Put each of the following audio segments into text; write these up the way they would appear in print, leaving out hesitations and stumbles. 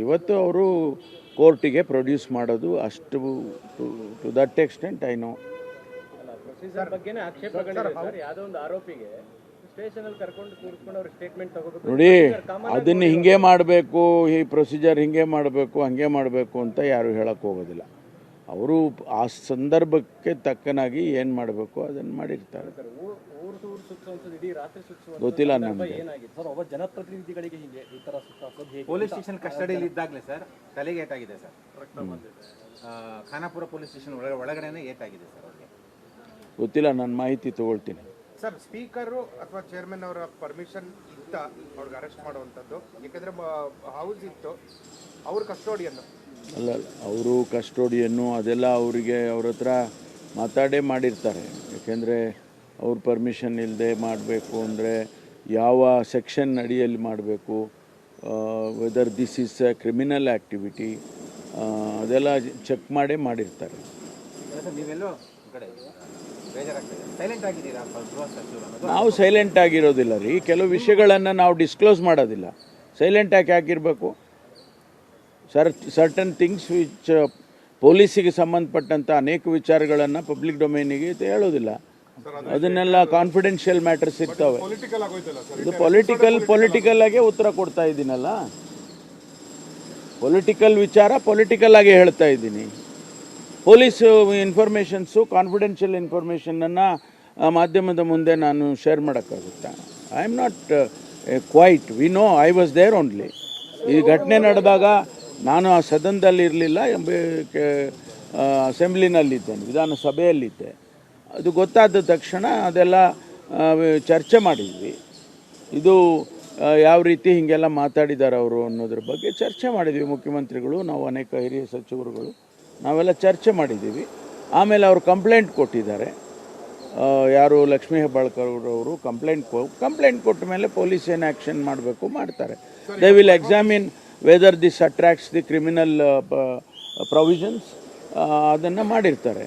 ಇವತ್ತು ಅವರು ಕೋರ್ಟಿಗೆ ಪ್ರೊಡ್ಯೂಸ್ ಮಾಡೋದು ಅಷ್ಟು to that extent I know. Procedure ಬಗ್ಗೆನೇ ಆಕ್ಷೇಪಗಳಿವೆ ಸರ್. ಯಾವುದೋ ಒಂದು ಆರೋಪಿಗೆ ಸ್ಟೇಷನಲ್ಲಿ ಕರ್ಕೊಂಡು ಕೂರಿಸ್ಕೊಂಡು ಅವ್ರ ಸ್ಟೇಟ್ಮೆಂಟ್ ತಗೋಬೇಕು. ನೋಡಿ, ಅದನ್ನು ಹಿಂಗೆ ಮಾಡಬೇಕು, ಈ ಪ್ರೊಸೀಜರ್ ಹಿಂಗೆ ಮಾಡಬೇಕು, ಹಂಗೆ ಮಾಡಬೇಕು ಅಂತ ಯಾರು ಹೇಳಕ್ಕೆ ಹೋಗೋದಿಲ್ಲ. ಅವರು ಆ ಸಂದರ್ಭಕ್ಕೆ ತಕ್ಕನಾಗಿ ಏನು ಮಾಡಬೇಕು ಅದನ್ನು ಮಾಡಿರ್ತಾರೆ. ಗೊತ್ತಿಲ್ಲ ನಮಗೆ. ಒಬ್ಬ ಜನಪ್ರತಿನಿಧಿಗಳಿಗೆ ಹಿಂಗೆ ಈ ಥರ ಪೊಲೀಸ್ ಸ್ಟೇಷನ್ ಕಸ್ಟಡಿಯಲ್ಲಿ ಇದ್ದಾಗಲೇ ಸರ್ ತಲೆಗೆ ಏಟಾಗಿದೆ ಸರ್. ಖಾನಾಪುರ ಪೊಲೀಸ್ ಸ್ಟೇಷನ್ ಒಳಗಡೆನೇ ಏಟಾಗಿದೆ ಸರ್. ಅವ್ರಿಗೆ ಗೊತ್ತಿಲ್ಲ, ನಾನು ಮಾಹಿತಿ ತಗೊಳ್ತೀನಿ. ಸರ್, ಸ್ಪೀಕರು ಅಥವಾ ಚೇರ್ಮನ್ ಅವರ ಪರ್ಮಿಷನ್ ಇತ್ತ ಅವ್ರಿಗೆ ಅರೆಸ್ಟ್ ಮಾಡುವಂಥದ್ದು? ಯಾಕಂದರೆ ಹೌಸ್ ಇತ್ತು, ಅವ್ರ ಕಸ್ಟೋಡಿಯನ್ನು ಅಲ್ಲ, ಅವರು ಕಸ್ಟೋಡಿಯನ್ನು ಅದೆಲ್ಲ ಅವರಿಗೆ ಅವ್ರ ಹತ್ರ ಮಾತಾಡೇ ಮಾಡಿರ್ತಾರೆ. ಯಾಕೆಂದರೆ ಅವ್ರ ಪರ್ಮಿಷನ್ ಇಲ್ಲದೆ ಮಾಡಬೇಕು ಅಂದರೆ ಯಾವ ಸೆಕ್ಷನ್ ಅಡಿಯಲ್ಲಿ ಮಾಡಬೇಕು, weather this is a criminal activity, ಅದೆಲ್ಲ ಚೆಕ್ ಮಾಡೇ ಮಾಡಿರ್ತಾರೆ. ನಾವು ಸೈಲೆಂಟ್ ಆಗಿರೋದಿಲ್ಲ ರೀ. ಕೆಲವು ವಿಷಯಗಳನ್ನು ನಾವು ಡಿಸ್ಕ್ಲೋಸ್ ಮಾಡೋದಿಲ್ಲ. ಸೈಲೆಂಟ್ ಆಗಿ ಹಾಕಿರಬೇಕು. ಸರ್ಟನ್ ಥಿಂಗ್ಸ್ ವಿಚ್ ಪೊಲೀಸಿಗೆ ಸಂಬಂಧಪಟ್ಟಂಥ ಅನೇಕ ವಿಚಾರಗಳನ್ನು ಪಬ್ಲಿಕ್ ಡೊಮೇನಿಗೆ ಹೇಳೋದಿಲ್ಲ. ಅದನ್ನೆಲ್ಲ ಕಾನ್ಫಿಡೆನ್ಷಿಯಲ್ ಮ್ಯಾಟರ್ಸ್ ಇರ್ತವೆ. ಇದು ಪೊಲಿಟಿಕಲ್ ಆಗೇ ಉತ್ತರ ಕೊಡ್ತಾ ಇದ್ದೀನಲ್ಲ. ಪೊಲಿಟಿಕಲ್ ವಿಚಾರ ಪೊಲಿಟಿಕಲ್ ಆಗೇ ಹೇಳ್ತಾ ಇದ್ದೀನಿ. ಪೊಲೀಸ್ ಇನ್ಫಾರ್ಮೇಷನ್ಸು, ಕಾನ್ಫಿಡೆನ್ಷಿಯಲ್ ಇನ್ಫಾರ್ಮೇಷನನ್ನು ಮಾಧ್ಯಮದ ಮುಂದೆ ನಾನು ಶೇರ್ ಮಾಡೋಕ್ಕಾಗುತ್ತಾ? I am not quite. We know, I was there only. ಈ ಘಟನೆ ನಡೆದಾಗ ನಾನು ಆ ಸದನದಲ್ಲಿ ಇರಲಿಲ್ಲ, ಅಸೆಂಬ್ಲಿನಲ್ಲಿದ್ದೇನೆ, ವಿಧಾನಸಭೆಯಲ್ಲಿದ್ದೆ. ಅದು ಗೊತ್ತಾದ ತಕ್ಷಣ ಅದೆಲ್ಲ ಚರ್ಚೆ ಮಾಡಿದ್ವಿ. ಇದು ಯಾವ ರೀತಿ ಹೀಗೆಲ್ಲ ಮಾತಾಡಿದ್ದಾರೆ ಅವರು ಅನ್ನೋದ್ರ ಬಗ್ಗೆ ಚರ್ಚೆ ಮಾಡಿದ್ವಿ. ಮುಖ್ಯಮಂತ್ರಿಗಳು, ನಾವು ಅನೇಕ ಹಿರಿಯ ಸಚಿವರುಗಳು ನಾವೆಲ್ಲ ಚರ್ಚೆ ಮಾಡಿದ್ದೀವಿ. ಆಮೇಲೆ ಅವರು ಕಂಪ್ಲೇಂಟ್ ಕೊಟ್ಟಿದ್ದಾರೆ. ಯಾರು ಲಕ್ಷ್ಮೀ ಹೆಬ್ಬಾಳ್ಕರ್ ಅವರು ಕಂಪ್ಲೇಂಟ್ ಕೊಟ್ಟ ಮೇಲೆ ಪೊಲೀಸ್ ಏನು ಆ್ಯಕ್ಷನ್ ಮಾಡಬೇಕು ಮಾಡ್ತಾರೆ. They will examine weather this attracts the criminal provisions, ಅದನ್ನು ಮಾಡಿರ್ತಾರೆ.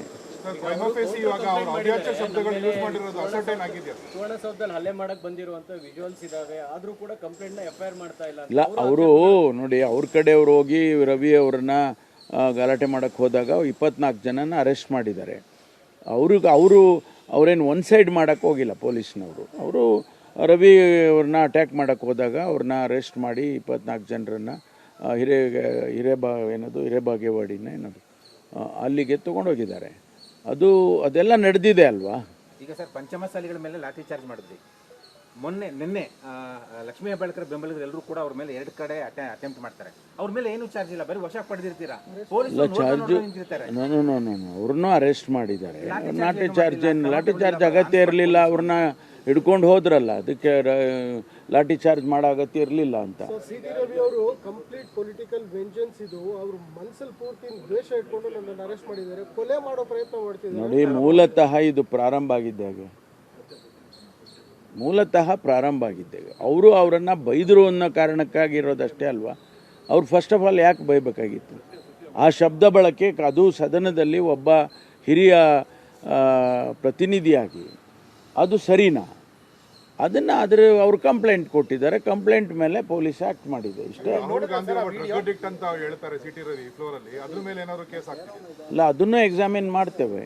ಸುವರ್ಣಸೌಧದಲ್ಲಿ ಹಲ್ಲೆ ಮಾಡಕ್ಕೆ ಬಂದಿರುವಂಥ ವಿಜುವಲ್ಸ್ ಇದಾವೆ, ಆದರೂ ಕೂಡ ಕಂಪ್ಲೇಂಟ್ನ FIR ಮಾಡ್ತಾ ಇಲ್ಲ. ಅವರು ನೋಡಿ, ಅವ್ರ ಕಡೆಯವರು ಹೋಗಿ ರವಿ ಅವ್ರನ್ನ ಗಲಾಟೆ ಮಾಡೋಕ್ಕೆ ಹೋದಾಗ 24 ಜನನ ಅರೆಸ್ಟ್ ಮಾಡಿದ್ದಾರೆ. ಅವರೇನು ಒನ್ ಸೈಡ್ ಮಾಡೋಕ್ಕೆ ಹೋಗಿಲ್ಲ ಪೊಲೀಸ್ನವರು. ಅವರು ರವಿ ಅವ್ರನ್ನ ಅಟ್ಯಾಕ್ ಮಾಡೋಕ್ಕೆ ಹೋದಾಗ ಅವ್ರನ್ನ ಅರೆಸ್ಟ್ ಮಾಡಿ 24 ಜನರನ್ನು ಹಿರೇಬಾಗೇವಾಡಿನ ಏನದು ಅಲ್ಲಿಗೆ ತೊಗೊಂಡೋಗಿದ್ದಾರೆ. ಅದೆಲ್ಲ ನಡೆದಿದೆ ಅಲ್ವಾ. ಈಗ ಸರ್, ಪಂಚಮಸಾಲಿಗಳ ಮೇಲೆ ಲಾಠಿ ಚಾರ್ಜ್ ಮಾಡಿದ್ರಿ. ನಿನ್ನೆ ಲಕ್ಷ್ಮೀ ಹೆಬ್ಬಾಳ್ಕರ್ ಬೆಂಬಲಿಗರು ಎಲ್ಲರೂ ಕೂಡ ಅವ್ರ ಮೇಲೆ 2 ಕಡೆ ಅಟೆಂಪ್ಟ್ ಮಾಡ್ತಾರೆ. ಅವ್ರ ಮೇಲೆ ಏನು ಚಾರ್ಜ್ ಇಲ್ಲ, ಬರೀ ವಶ ಪಡೆದಿರ್ತೀರಾ. ಅವ್ರನ್ನೂ ಅರೆಸ್ಟ್ ಮಾಡಿದ್ದಾರೆ. ಲಾಠಿ ಚಾರ್ಜ್ ಅಗತ್ಯ ಇರಲಿಲ್ಲ. ಅವ್ರನ್ನ ಹಿಡ್ಕೊಂಡು ಹೋದ್ರಲ್ಲ, ಅದಕ್ಕೆ ಲಾಠಿ ಚಾರ್ಜ್ ಮಾಡೋ ಅಗತ್ಯ ಇರಲಿಲ್ಲ ಅಂತ. ಸಿ.ಟಿ. ರವಿ ಅವರು ಕಂಪ್ಲೀಟ್ ಪೊಲಿಟಿಕಲ್ ವೆಂಜನ್ಸ್ ಇದು, ಅವರು ಮನಸ್ಸಲ್ಲಿ ಪೂರ್ತಿ ದ್ವೇಷ ಇಟ್ಕೊಂಡು ನನ್ನನ್ನು ಅರೆಸ್ಟ್ ಮಾಡಿದ್ದಾರೆ, ಕೊಲೆ ಮಾಡೋ ಪ್ರಯತ್ನ ಮಾಡ್ತಿದ್ದಾರೆ. ನೋಡಿ, ಮೂಲತಃ ಇದು ಪ್ರಾರಂಭ ಆಗಿದ್ದಾಗ ಅವರು ಅವರನ್ನು ಬೈದರು ಅನ್ನೋ ಕಾರಣಕ್ಕಾಗಿರೋದಷ್ಟೇ ಅಲ್ವಾ. ಅವ್ರು ಫಸ್ಟ್ ಆಫ್ ಆಲ್ ಯಾಕೆ ಬೈಬೇಕಾಗಿತ್ತು? ಆ ಶಬ್ದ ಬಳಕೆ, ಅದು ಸದನದಲ್ಲಿ ಒಬ್ಬ ಹಿರಿಯ ಪ್ರತಿನಿಧಿಯಾಗಿ ಅದು ಸರಿನಾ? ಅದನ್ನು ಅವರು ಕಂಪ್ಲೇಂಟ್ ಕೊಟ್ಟಿದ್ದಾರೆ. ಕಂಪ್ಲೇಂಟ್ ಮೇಲೆ ಪೊಲೀಸ್ ಆ್ಯಕ್ಟ್ ಮಾಡಿದೆ, ಇಷ್ಟೇ. ಇಲ್ಲ, ಅದನ್ನು ಎಕ್ಸಾಮಿನ್ ಮಾಡ್ತೇವೆ.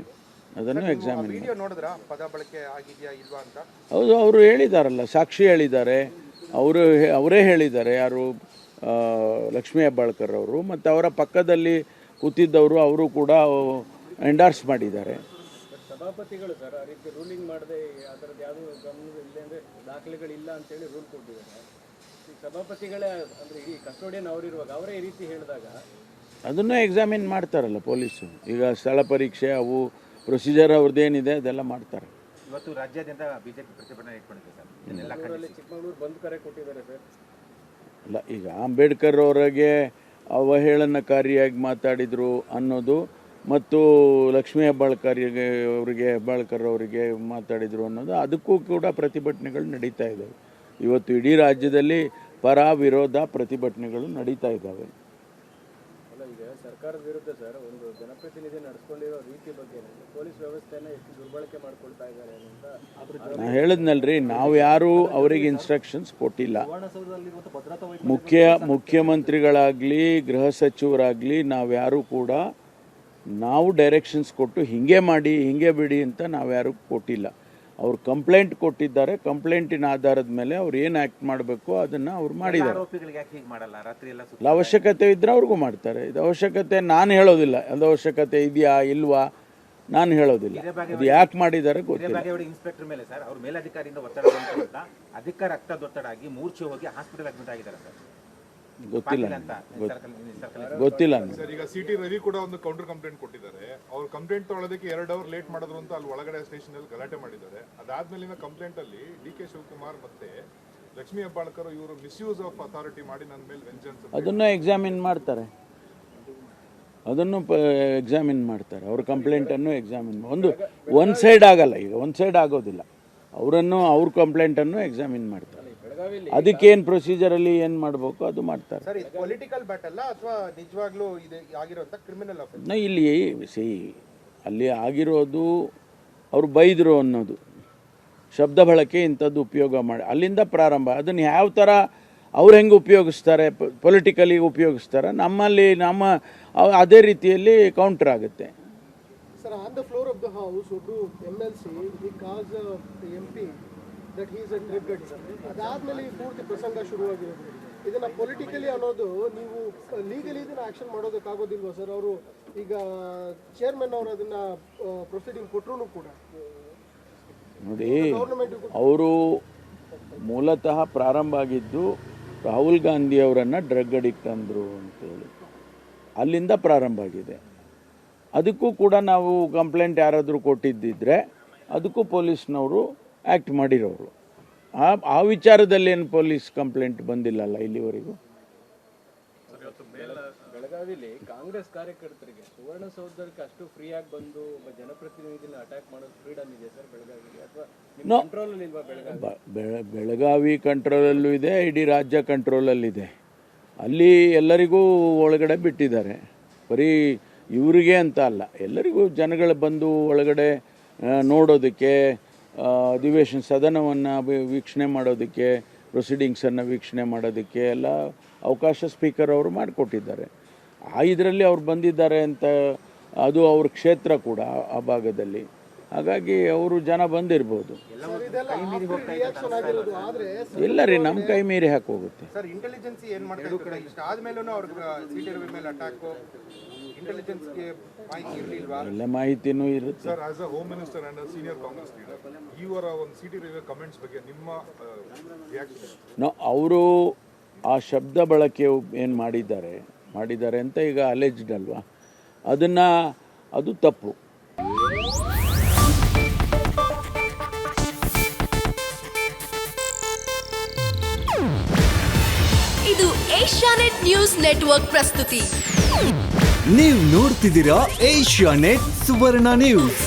ಹೌದು, ಅವರು ಹೇಳಿದಾರಲ್ಲ, ಸಾಕ್ಷಿ ಹೇಳಿದ್ದಾರೆ. ಅವರೇ ಹೇಳಿದ್ದಾರೆ, ಯಾರು ಲಕ್ಷ್ಮೀ ಹೆಬ್ಬಾಳ್ಕರ್ ಅವರು ಮತ್ತು ಅವರ ಪಕ್ಕದಲ್ಲಿ ಕೂತಿದ್ದವರು, ಅವರು ಕೂಡ ಎಂಡಾರ್ಸ್ ಮಾಡಿದ್ದಾರೆ. ಸಭಾಪತಿಗಳು ಸರ್ ಆ ರೀತಿ ರೂಲಿಂಗ್ ಮಾಡದೆ ಅದರದ್ದು ಯಾವುದೂ ಗಮನ ಇಲ್ಲ ಅಂದರೆ ದಾಖಲೆಗಳಿಲ್ಲ ಅಂತೇಳಿ ರೂಲ್ ಕೊಟ್ಟಿದ್ದಾರೆ. ಸಭಾಪತಿಗಳೇ ಅಂದರೆ ಇಡೀ ಕಸ್ಟೋಡಿಯನ್ ಅವರಿರುವಾಗ ಅವರೇ ಈ ರೀತಿ ಹೇಳಿದಾಗ ಅದನ್ನು ಎಕ್ಸಾಮಿನ್ ಮಾಡ್ತಾರಲ್ಲ ಪೊಲೀಸು. ಈಗ ಸ್ಥಳ ಪರೀಕ್ಷೆ, ಅವು ಪ್ರೊಸೀಜರ್ ಅವ್ರದ್ದೇನಿದೆ ಅದೆಲ್ಲ ಮಾಡ್ತಾರೆ. ಇವತ್ತು ರಾಜ್ಯಾದ್ಯಂತ ಬಿಜೆಪಿ ಪ್ರತಿಭಟನೆ ಇಟ್ಕೊಂಡಿದೆ ಸರ್. ಚಿಕ್ಕಮಗಳೂರು ಬಂದ್ ಕರೆ ಕೊಟ್ಟಿದ್ದಾರೆ ಸರ್. ಅಲ್ಲ, ಈಗ ಅಂಬೇಡ್ಕರ್ ಅವರಿಗೆ ಅವಹೇಳನಕಾರಿಯಾಗಿ ಮಾತಾಡಿದರು ಅನ್ನೋದು ಮತ್ತು ಲಕ್ಷ್ಮೀ ಹೆಬ್ಬಾಳ್ಕರ್ ಅವರಿಗೆ ಮಾತಾಡಿದರು ಅನ್ನೋದು, ಅದಕ್ಕೂ ಕೂಡ ಪ್ರತಿಭಟನೆಗಳು ನಡೀತಾ ಇದ್ದಾವೆ. ಇವತ್ತು ಇಡೀ ರಾಜ್ಯದಲ್ಲಿ ಪರ ವಿರೋಧ ಪ್ರತಿಭಟನೆಗಳು ನಡೀತಾ ಇದ್ದಾವೆ. ಈಗ ಸರ್ಕಾರದ ವಿರುದ್ಧ ಸರ್ ಒಂದು ಜನಪ್ರತಿನಿಧಿ ನಡೆಸ್ಕೊಂಡಿರೋ ರೀತಿ ಬಗ್ಗೆ ಪೊಲೀಸ್ ವ್ಯವಸ್ಥೆನ ಎಷ್ಟು ದುರ್ಬಳಕೆ ಮಾಡ್ಕೊಳ್ತಾ ಇದ್ದಾರೆ ಅಂತ ನಾನು ಹೇಳಿದ್ನಲ್ರಿ, ನಾವು ಯಾರು ಅವರಿಗೆ ಇನ್ಸ್ಟ್ರಕ್ಷನ್ಸ್ ಕೊಟ್ಟಿಲ್ಲ. ಮುಖ್ಯಮಂತ್ರಿಗಳಾಗಲಿ ಗೃಹ ಸಚಿವರಾಗಲಿ ನಾವ್ಯಾರೂ ಕೂಡ ನಾವು ಡೈರೆಕ್ಷನ್ಸ್ ಕೊಟ್ಟು ಹಿಂಗೆ ಮಾಡಿ ಹಿಂಗೆ ಬಿಡಿ ಅಂತ ನಾವ್ಯಾರು ಕೊಟ್ಟಿಲ್ಲ. ಅವ್ರು ಕಂಪ್ಲೇಂಟ್ ಕೊಟ್ಟಿದ್ದಾರೆ, ಕಂಪ್ಲೇಂಟಿನ ಆಧಾರದ ಮೇಲೆ ಅವ್ರು ಏನು ಆ್ಯಕ್ಟ್ ಮಾಡಬೇಕು ಅದನ್ನು ಅವ್ರು ಮಾಡಿದ್ದಾರೆ. ಆರೋಪಿಗಳಿಗೆ ಯಾಕೆ ಹೀಗೆ ಮಾಡಲ್ಲ? ರಾತ್ರಿ ಎಲ್ಲ ಇಲ್ಲ, ಅವಶ್ಯಕತೆ ಇದ್ದರೆ ಅವ್ರಿಗೂ ಮಾಡ್ತಾರೆ. ಇದು ಅವಶ್ಯಕತೆ ನಾನು ಹೇಳೋದಿಲ್ಲ, ಅದು ಅವಶ್ಯಕತೆ ಇದೆಯಾ ಇಲ್ವಾ ನಾನು ಹೇಳೋದಿಲ್ಲ. ಅದು ಯಾಕೆ ಮಾಡಿದ್ದಾರೆ ಗೊತ್ತಿಲ್ಲ. ಬಾಗೇವಾಡಿ ಇನ್ಸ್ಪೆಕ್ಟರ್ ಮೇಲೆ ಸರ್ ಅವ್ರ ಮೇಲಧಿಕಾರಿಯಿಂದ ಒತ್ತಡ ಬಂತು ಅಂತ ಅಧಿಕಾರ ರಕ್ತದೊತ್ತಡ ಆಗಿ ಮೂರ್ಛೆ ಹೋಗಿ ಹಾಸ್ಪಿಟಲ್ ಅಡ್ಮಿಟ್ ಆಗಿದ್ದಾರೆ ಸರ್. ಗೊತ್ತಿಲ್ಲ ಅಂತ ಗೊತ್ತಿಲ್ಲ ಸರ್. ಈಗ ಸಿಟಿ ರವಿ ಕೂಡ ಒಂದು ಕೌಂಟರ್ ಕಂಪ್ಲೇಂಟ್ ಕೊಟ್ಟಿದ್ದಾರೆ. ಅವ್ರ ಕಂಪ್ಲೇಂಟ್ ತೊಗೊಳೋದಕ್ಕೆ 2 ಅವರ್ ಲೇಟ್ ಮಾಡಿದ್ರು ಅಂತ ಅಲ್ಲಿ ಒಳಗಡೆ ಸ್ಟೇಷನ್ ಅಲ್ಲಿ ಗಲಾಟೆ ಮಾಡಿದ್ದಾರೆ. ಅದಾದ್ಮೇಲಿನ ಕಂಪ್ಲೇಂಟ್ ಅಲ್ಲಿ ಡಿ ಕೆ ಶಿವಕುಮಾರ್ ಮತ್ತೆ ಲಕ್ಷ್ಮೀ ಹೆಬ್ಬಾಳ್ಕರ್ ಇವರು ಮಿಸ್ಯೂಸ್ ಆಫ್ ಅಥಾರಿಟಿ ಮಾಡಿ ನನ್ನ ಮೇಲೆ ವೆಂಜನ್ಸ್ ಅದನ್ನು ಎಕ್ಸಾಮಿನ್ ಮಾಡ್ತಾರೆ, ಅದನ್ನು ಎಕ್ಸಾಮಿನ್ ಮಾಡ್ತಾರೆ. ಅವ್ರ ಕಂಪ್ಲೇಂಟನ್ನು ಎಕ್ಸಾಮಿನ್ ಒಂದು ಸೈಡ್ ಆಗಲ್ಲ, ಈಗ ಒಂದು ಸೈಡ್ ಆಗೋದಿಲ್ಲ. ಅವ್ರ ಕಂಪ್ಲೇಂಟನ್ನು ಎಕ್ಸಾಮಿನ್ ಮಾಡ್ತಾರೆ. ಅದಕ್ಕೇನು ಪ್ರೊಸೀಜರಲ್ಲಿ ಏನು ಮಾಡಬೇಕು ಅದು ಮಾಡ್ತಾರೆ. ಸರ್, ಇದು ಪೊಲಿಟಿಕಲ್ ಬ್ಯಾಟಲ್ ಅಥವಾ ನಿಜವಾಗ್ಲೂ ಇದು ಆಗಿರುವಂತ ಕ್ರಿಮಿನಲ್ ಅಫೆನ್ಸ್? ಇಲ್ಲಿ ಅಲ್ಲಿ ಆಗಿರೋದು ಅವರು ಬೈದರು ಅನ್ನೋದು ಶಬ್ದ ಬಳಕೆ ಇಂಥದ್ದು ಉಪಯೋಗ ಮಾಡಿ ಅಲ್ಲಿಂದ ಪ್ರಾರಂಭ. ಅದನ್ನು ಯಾವ ಥರ ಅವ್ರು ಹೆಂಗೆ ಉಪಯೋಗಿಸ್ತಾರೆ, ಪೊಲಿಟಿಕಲಿ ಉಪಯೋಗಿಸ್ತಾರೆ, ನಮ್ಮ ಅದೇ ರೀತಿಯಲ್ಲಿ ಕೌಂಟರ್ ಆಗುತ್ತೆ. Sir, on the floor of the house ಒಬ್ಬರು MLC ಈ ಕಾಸ್ MP that he's a drug addict. ಅದಾದ್ಮೇಲೆ ಈ ಪೂರ್ತಿ ಪ್ರಸಂಗ ಶುರುವಾಗಿರೋದು. ಇದನ್ನ ಪೊಲಿಟಿಕಲಿ ಅನ್ನೋದು ನೀವು ಲೀಗಲಿ ಇದನ್ನ ಆಕ್ಷನ್ ಮಾಡೋದಕ್ಕಾಗೋದಿಲ್ವಾ ಸರ್? ಅವರು ಈಗ ಚೇರ್ಮನ್ ಅವರು ಅದನ್ನ ಪ್ರೊಸೀಡಿಂಗ್ ಕೊಟ್ಟರು ಕೂಡ ನೋಡಿ, ಅವರು ಮೂಲತಃ ಪ್ರಾರಂಭ ಆಗಿದ್ದು ರಾಹುಲ್ ಗಾಂಧಿ ಅವರನ್ನು ಡ್ರಗ್ ಅಡಿಕ್ಟ್ ಅಂದರು ಅಂತೇಳಿ ಅಲ್ಲಿಂದ ಪ್ರಾರಂಭ ಆಗಿದೆ. ಅದಕ್ಕೂ ಕೂಡ ನಾವು ಕಂಪ್ಲೇಂಟ್ ಯಾರಾದರೂ ಕೊಟ್ಟಿದ್ದಿದ್ರೆ ಅದಕ್ಕೂ ಪೊಲೀಸ್ನವರು ಆ್ಯಕ್ಟ್ ಮಾಡಿರೋರು. ಆ ವಿಚಾರದಲ್ಲಿ ಏನು ಪೊಲೀಸ್ ಕಂಪ್ಲೇಂಟ್ ಬಂದಿಲ್ಲಲ್ಲ ಇಲ್ಲಿವರೆಗೂ. ಬೆಳಗಾವಿಲಿ ಕಾಂಗ್ರೆಸ್ ಕಾರ್ಯಕರ್ತರಿಗೆ ಸುವರ್ಣಸೌಧಕ್ಕೆ ಅಷ್ಟು ಫ್ರೀ ಆಗಿ ಬಂದು ಒಬ್ಬ ಜನಪ್ರತಿನಿಧಿನ ಅಟ್ಯಾಕ್ ಮಾಡೋದು ಫ್ರೀಡಮ್ ಇದೆ ಸರ್ ಬೆಳಗಾವಿಗೆ, ಅಥವಾ ಕಂಟ್ರೋಲ್ ಇಲ್ವಾ? ಬೆಳಗಾವಿ ಕಂಟ್ರೋಲಲ್ಲೂ ಇದೆ, ಇಡೀ ರಾಜ್ಯ ಕಂಟ್ರೋಲಲ್ಲಿದೆ. ಅಲ್ಲಿ ಎಲ್ಲರಿಗೂ ಒಳಗಡೆ ಬಿಟ್ಟಿದ್ದಾರೆ. ಬರೀ ಇವರಿಗೆ ಅಂತ ಅಲ್ಲ, ಎಲ್ಲರಿಗೂ ಜನಗಳು ಬಂದು ಒಳಗಡೆ ನೋಡೋದಕ್ಕೆ, ಅಧಿವೇಶನ ಸದನವನ್ನು ವೀಕ್ಷಣೆ ಮಾಡೋದಕ್ಕೆ, ಪ್ರೊಸೀಡಿಂಗ್ಸನ್ನು ವೀಕ್ಷಣೆ ಮಾಡೋದಕ್ಕೆ ಎಲ್ಲ ಅವಕಾಶ ಸ್ಪೀಕರ್ ಅವರು ಮಾಡಿಕೊಟ್ಟಿದ್ದಾರೆ. ಇದರಲ್ಲಿ ಅವ್ರು ಬಂದಿದ್ದಾರೆ ಅಂತ ಅದು ಅವ್ರ ಕ್ಷೇತ್ರ ಕೂಡ ಆ ಭಾಗದಲ್ಲಿ. ಹಾಗಾಗಿ ಅವರು ಜನ ಬಂದಿರ್ಬೋದು. ಇಲ್ಲ ರೀ, ನಮ್ಮ ಕೈ ಮೀರಿ ಹಾಕಿ ಹೋಗುತ್ತೆ. ಸರ್, ಇಂಟೆಲಿಜೆನ್ಸ್ ಏನು ಮಾಡ್ತಾರೆ? ಇಷ್ಟ ಆದ್ಮೇಲೂ ಅವ್ರಿಗೆ ಸಿಟಿ ರವಿ ಮೇಲೆ ಅಟ್ಯಾಕ್, ಇಂಟೆಲಿಜೆನ್ಸ್ಗೆ ಮಾಹಿತಿ ಇರಲಿಲ್ವಾ? ಎಲ್ಲ ಮಾಹಿತಿನೂ ಇರುತ್ತೆ. Sir, as a home minister and senior Congress leader, ಇವರ ಒಂದು ಸಿಟಿ ರವಿ ಕಮೆಂಟ್ಸ್ ಬಗ್ಗೆ ನಿಮ್ಮ ರಿಯಾಕ್ಷನ್? ಅವರು ಆ ಶಬ್ದ ಬಳಕೆ ಏನು ಮಾಡಿದ್ದಾರೆ ಅಂತ ಈಗ ಅಲೆಜ್ಡ್ ಅಲ್ವಾ, ಅದು ತಪ್ಪು. ಇದು ಏಷ್ಯಾನೆಟ್ ನ್ಯೂಸ್ ನೆಟ್ವರ್ಕ್ ಪ್ರಸ್ತುತಿ. ನೀವು ನೋಡ್ತಿದ್ದೀರಾ ಏಷ್ಯಾನೆಟ್ ಸುವರ್ಣ ನ್ಯೂಸ್.